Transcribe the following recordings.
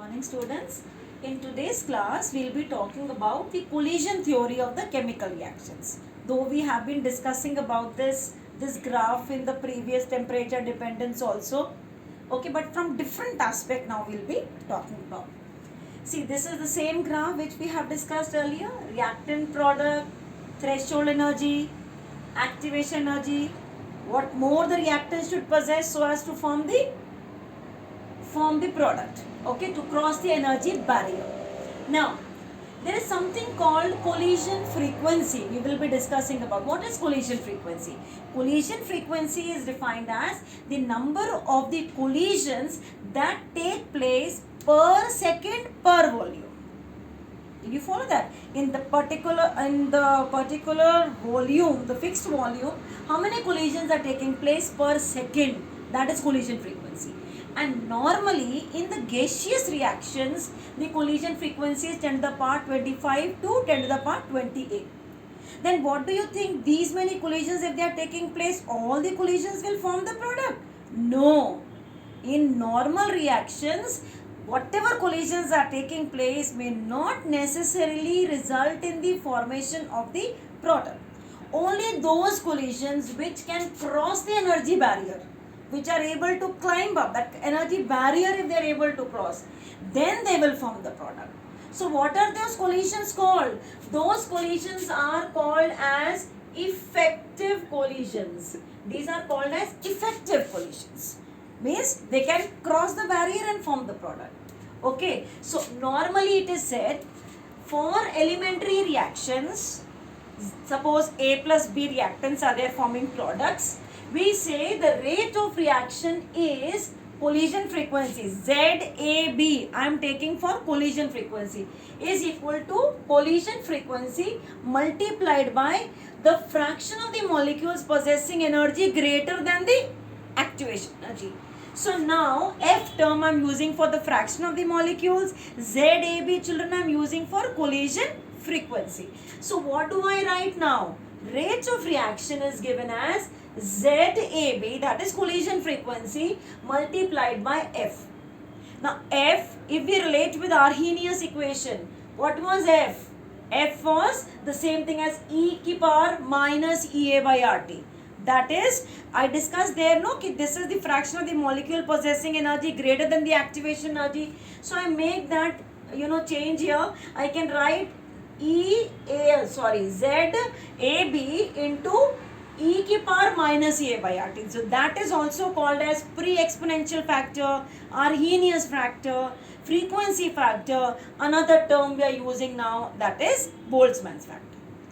Morning students. In today's class we will be talking about the collision theory of the chemical reactions. Though we have been discussing about this graph in the previous temperature dependence also. Okay, but from different aspect now we will be talking about. See, this is the same graph which we have discussed earlier. Reactant product, threshold energy, activation energy. What more the reactant should possess so as to form the product, okay, to cross the energy barrier. Now there is something called collision frequency. We will be discussing about what is collision frequency. Collision frequency is defined as the number of the collisions that take place per second per volume. Did you follow that? In the particular volume, the fixed volume, how many collisions are taking place per second? That is collision frequency. And normally in the gaseous reactions, the collision frequency is 10 to the power 25 to 10 to the power 28. Then what do you think? These many collisions, if they are taking place, all the collisions will form the product? No. In normal reactions, whatever collisions are taking place may not necessarily result in the formation of the product. Only those collisions which can cross the energy barrier, which are able to climb up that energy barrier, if they are able to cross, then they will form the product. So what are those collisions called? Those collisions are called as effective collisions. These are called as effective collisions. Means they can cross the barrier and form the product. Okay, so normally it is said for elementary reactions, suppose A plus B reactants are there forming products, we say the rate of reaction is collision frequency, ZAB, I am taking for collision frequency, is equal to collision frequency multiplied by the fraction of the molecules possessing energy greater than the activation energy. So now F term I am using for the fraction of the molecules, ZAB children I am using for collision frequency. So what do I write now? Rate of reaction is given as ZAB, that is collision frequency, multiplied by F. Now F, if we relate with Arrhenius equation, what was F? F was the same thing as e ki power minus Ea by RT. That is, I discussed there, no, कि this is the fraction of the molecule possessing energy greater than the activation energy. So I make that, change here. I can write ZAB into e ki power minus Ea by RT. So that is also called as pre-exponential factor, Arrhenius factor, frequency factor. Another term we are using now, that is Boltzmann's factor.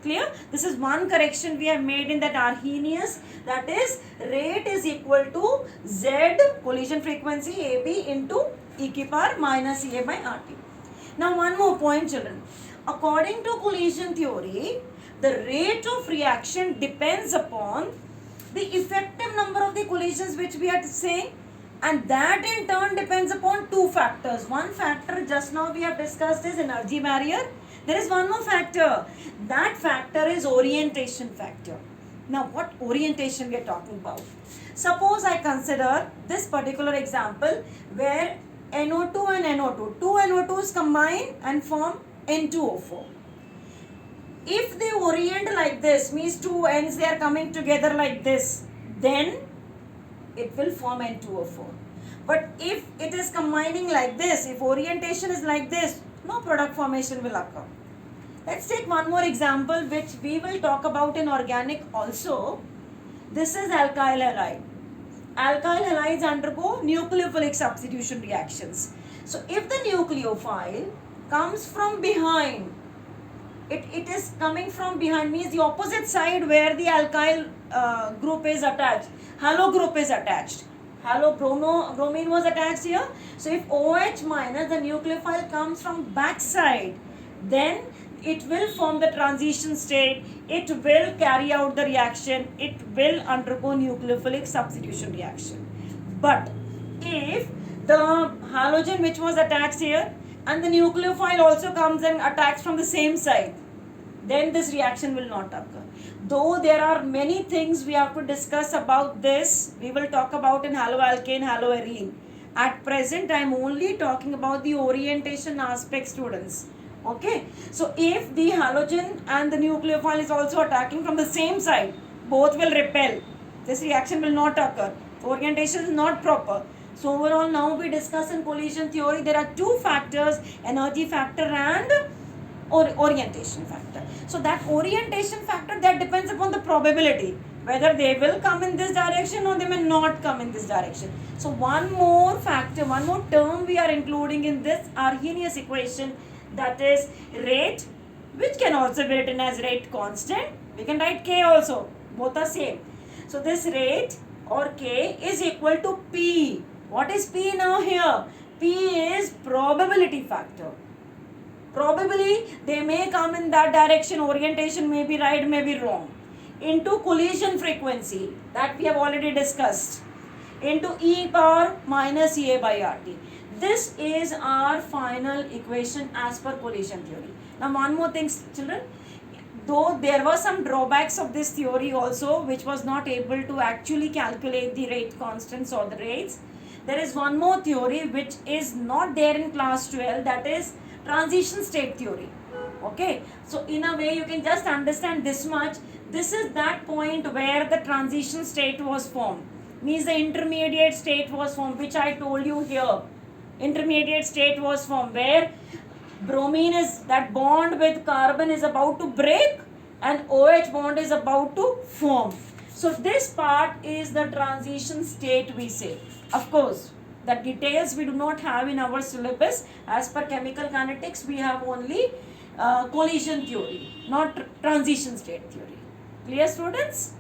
Clear? This is one correction we have made in that Arrhenius, that is rate is equal to Z collision frequency AB into e ki power minus Ea by RT. Now one more point children. According to collision theory, the rate of reaction depends upon the effective number of the collisions which we are saying, and that in turn depends upon two factors. One factor just now we have discussed is energy barrier. There is one more factor. That factor is orientation factor. Now what orientation we are talking about? Suppose I consider this particular example where NO2 and NO2, two NO2s combine and form N2O4. If they orient like this, means two ends they are coming together like this, then it will form N2O4. But if it is combining like this, if orientation is like this, no product formation will occur. Let's take one more example which we will talk about in organic also. This is alkyl halide. Alkyl halides undergo nucleophilic substitution reactions. So if the nucleophile comes from behind, it is coming from behind, means the opposite side where the alkyl group is attached, halo group is attached. Halo bromine was attached here. So if OH minus, the nucleophile comes from back side, then it will form the transition state, it will carry out the reaction, it will undergo nucleophilic substitution reaction. But if the halogen which was attached here and the nucleophile also comes and attacks from the same side, then this reaction will not occur. Though there are many things we have to discuss about this, we will talk about in haloalkane, haloarene. At present, I am only talking about the orientation aspect, students. Okay, so if the halogen and the nucleophile is also attacking from the same side, both will repel. This reaction will not occur. Orientation is not proper. So overall, now we discuss in collision theory, there are two factors, energy factor and orientation factor. So that orientation factor, that depends upon the probability, whether they will come in this direction or they may not come in this direction. So one more factor, one more term we are including in this Arrhenius equation, that is rate, which can also be written as rate constant. We can write K also, both are same. So this rate or K is equal to P. What is P now here? P is probability factor. Probably they may come in that direction, orientation may be right, may be wrong, into collision frequency, that we have already discussed, into e power minus EA by RT. This is our final equation as per collision theory. Now one more thing, children, though there were some drawbacks of this theory also, which was not able to actually calculate the rate constants or the rates, there is one more theory which is not there in class 12, that is transition state theory. Okay, so in a way you can just understand this much. This is that point where the transition state was formed, means the intermediate state was formed, which I told you here. Intermediate state was formed where bromine is, that bond with carbon is about to break and OH bond is about to form. So this part is the transition state, we say. Of course, the details we do not have in our syllabus. As per chemical kinetics, we have only collision theory, not transition state theory. Clear, students?